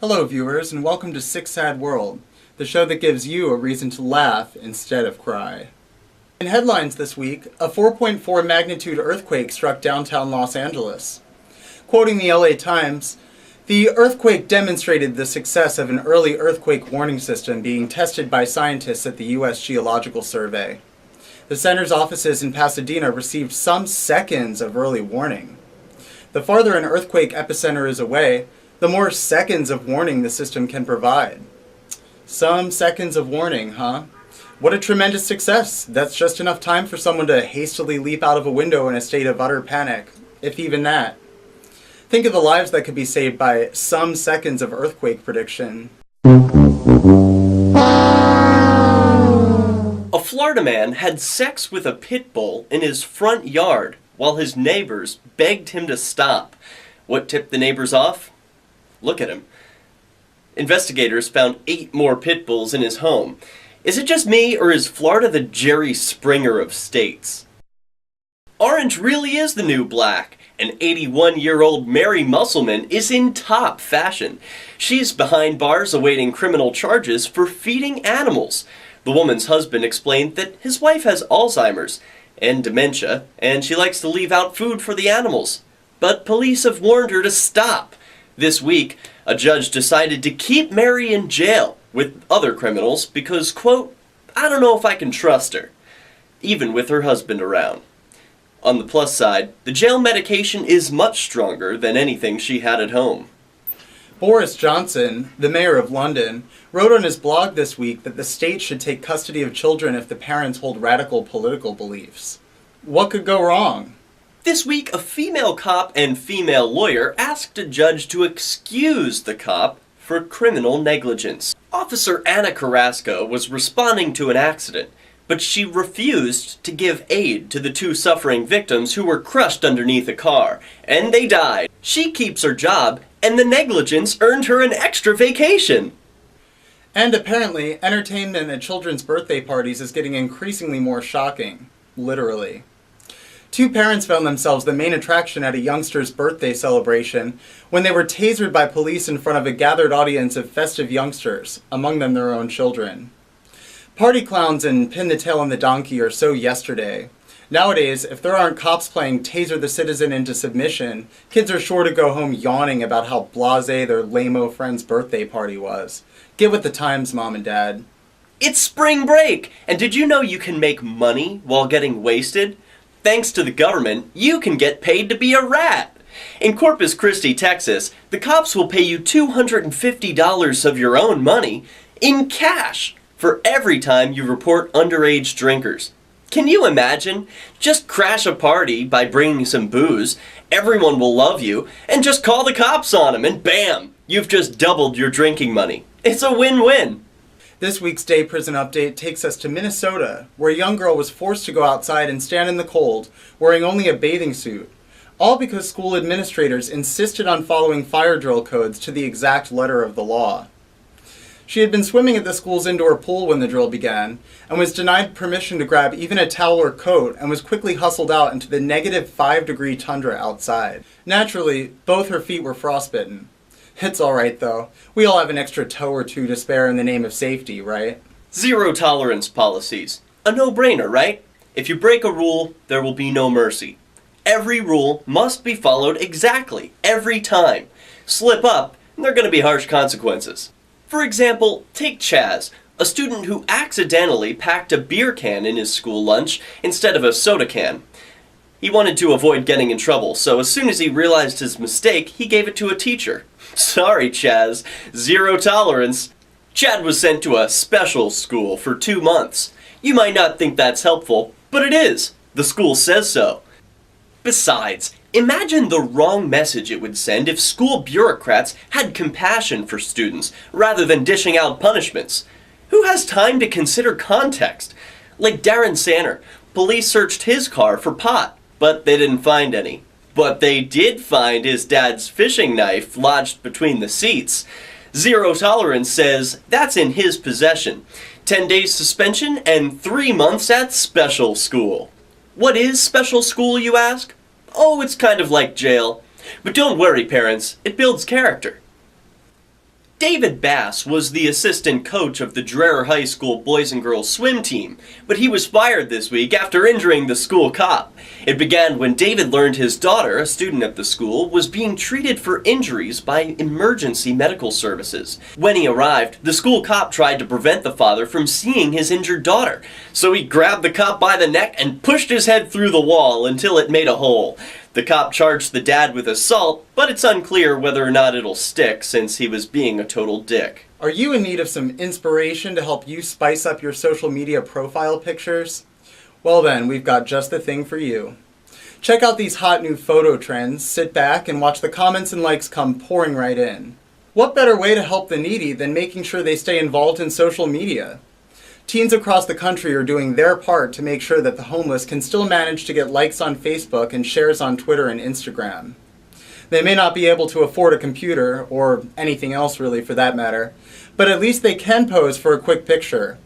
Hello viewers, and welcome to Sick Sad World, the show that gives you a reason to laugh instead of cry. In headlines this week, a 4.4 magnitude earthquake struck downtown Los Angeles. Quoting the LA Times, the earthquake demonstrated the success of an early earthquake warning system being tested by scientists at the U.S. Geological Survey. The center's offices in Pasadena received some seconds of early warning. The farther an earthquake epicenter is away, the more seconds of warning the system can provide. Some seconds of warning, huh? What a tremendous success. That's just enough time for someone to hastily leap out of a window in a state of utter panic, if even that. Think of the lives that could be saved by some seconds of earthquake prediction. A Florida man had sex with a pit bull in his front yard while his neighbors begged him to stop. What tipped the neighbors off? Look at him. Investigators found 8 more pit bulls in his home. Is it just me, or is Florida the Jerry Springer of states? Orange really is the new black. An 81-year-old Mary Musselman is in top fashion. She's behind bars awaiting criminal charges for feeding animals. The woman's husband explained that his wife has Alzheimer's and dementia, and she likes to leave out food for the animals. But police have warned her to stop. This week, a judge decided to keep Mary in jail with other criminals because, quote, I don't know if I can trust her, even with her husband around. On the plus side, the jail medication is much stronger than anything she had at home. Boris Johnson, the mayor of London, wrote on his blog this week that the state should take custody of children if the parents hold radical political beliefs. What could go wrong? This week, a female cop and female lawyer asked a judge to excuse the cop for criminal negligence. Officer Anna Carrasco was responding to an accident, but she refused to give aid to the 2 suffering victims who were crushed underneath a car, and they died. She keeps her job, and the negligence earned her an extra vacation. And apparently, entertainment at children's birthday parties is getting increasingly more shocking. Literally. 2 parents found themselves the main attraction at a youngster's birthday celebration when they were tasered by police in front of a gathered audience of festive youngsters, among them their own children. Party clowns and pin the tail on the donkey are so yesterday. Nowadays, if there aren't cops playing Taser the Citizen into submission, kids are sure to go home yawning about how blasé their lame-o friend's birthday party was. Get with the times, Mom and Dad. It's spring break! And did you know you can make money while getting wasted? Thanks to the government, you can get paid to be a rat. In Corpus Christi, Texas, the cops will pay you $250 of your own money in cash for every time you report underage drinkers. Can you imagine? Just crash a party by bringing some booze, everyone will love you, and just call the cops on them, and bam! You've just doubled your drinking money. It's a win-win. This week's Day Prison Update takes us to Minnesota, where a young girl was forced to go outside and stand in the cold, wearing only a bathing suit, all because school administrators insisted on following fire drill codes to the exact letter of the law. She had been swimming at the school's indoor pool when the drill began, and was denied permission to grab even a towel or coat, and was quickly hustled out into the -5-degree tundra outside. Naturally, both her feet were frostbitten. It's alright though. We all have an extra toe or 2 to spare in the name of safety, right? Zero tolerance policies. A no-brainer, right? If you break a rule, there will be no mercy. Every rule must be followed exactly, every time. Slip up, and there are going to be harsh consequences. For example, take Chaz, a student who accidentally packed a beer can in his school lunch instead of a soda can. He wanted to avoid getting in trouble, so as soon as he realized his mistake, he gave it to a teacher. Sorry, Chaz. Zero tolerance. Chad was sent to a special school for 2 months. You might not think that's helpful, but it is. The school says so. Besides, imagine the wrong message it would send if school bureaucrats had compassion for students rather than dishing out punishments. Who has time to consider context? Like Darren Sanner, police searched his car for pot, but they didn't find any. But they did find his dad's fishing knife lodged between the seats. Zero Tolerance says that's in his possession. 10 days suspension and 3 months at special school. What is special school, you ask? Oh, it's kind of like jail. But don't worry, parents, it builds character. David Bass was the assistant coach of the Dreher High School boys and girls swim team, but he was fired this week after injuring the school cop. It began when David learned his daughter, a student at the school, was being treated for injuries by emergency medical services. When he arrived, the school cop tried to prevent the father from seeing his injured daughter, so he grabbed the cop by the neck and pushed his head through the wall until it made a hole. The cop charged the dad with assault, but it's unclear whether or not it'll stick since he was being a total dick. Are you in need of some inspiration to help you spice up your social media profile pictures? Well then, we've got just the thing for you. Check out these hot new photo trends, sit back, and watch the comments and likes come pouring right in. What better way to help the needy than making sure they stay involved in social media? Teens across the country are doing their part to make sure that the homeless can still manage to get likes on Facebook and shares on Twitter and Instagram. They may not be able to afford a computer, or anything else really for that matter, but at least they can pose for a quick picture.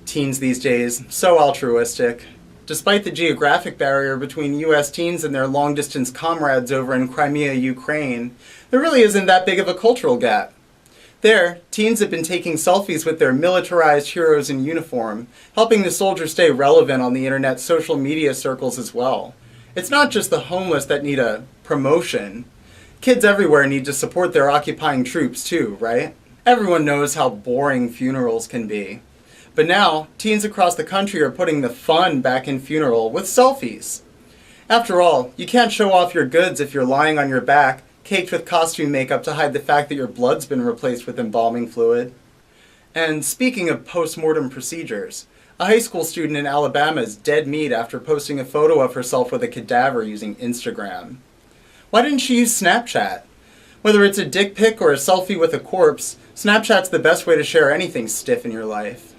Teens these days, so altruistic. Despite the geographic barrier between US teens and their long-distance comrades over in Crimea, Ukraine, there really isn't that big of a cultural gap. There, teens have been taking selfies with their militarized heroes in uniform, helping the soldiers stay relevant on the internet's social media circles as well. It's not just the homeless that need a promotion. Kids everywhere need to support their occupying troops too, right? Everyone knows how boring funerals can be. But now, teens across the country are putting the fun back in funeral with selfies. After all, you can't show off your goods if you're lying on your back, caked with costume makeup to hide the fact that your blood's been replaced with embalming fluid. And speaking of post-mortem procedures, a high school student in Alabama is dead meat after posting a photo of herself with a cadaver using Instagram. Why didn't she use Snapchat? Whether it's a dick pic or a selfie with a corpse, Snapchat's the best way to share anything stiff in your life.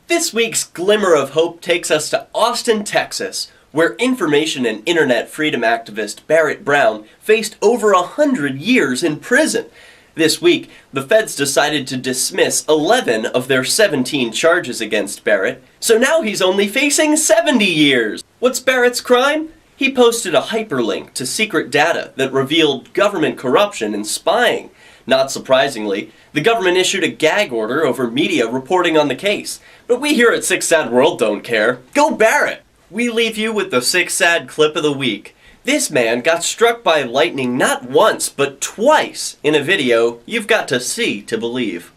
This week's Glimmer of Hope takes us to Austin, Texas, where information and internet freedom activist Barrett Brown faced over 100 years in prison. This week, the feds decided to dismiss 11 of their 17 charges against Barrett, so now he's only facing 70 years. What's Barrett's crime? He posted a hyperlink to secret data that revealed government corruption and spying. Not surprisingly, the government issued a gag order over media reporting on the case. But we here at Six Sad World don't care. Go Barrett! We leave you with the Six Sad clip of the week. This man got struck by lightning not once, but twice in a video you've got to see to believe.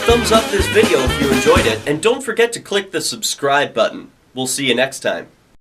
Thumbs up this video if you enjoyed it, and don't forget to click the subscribe button. We'll see you next time.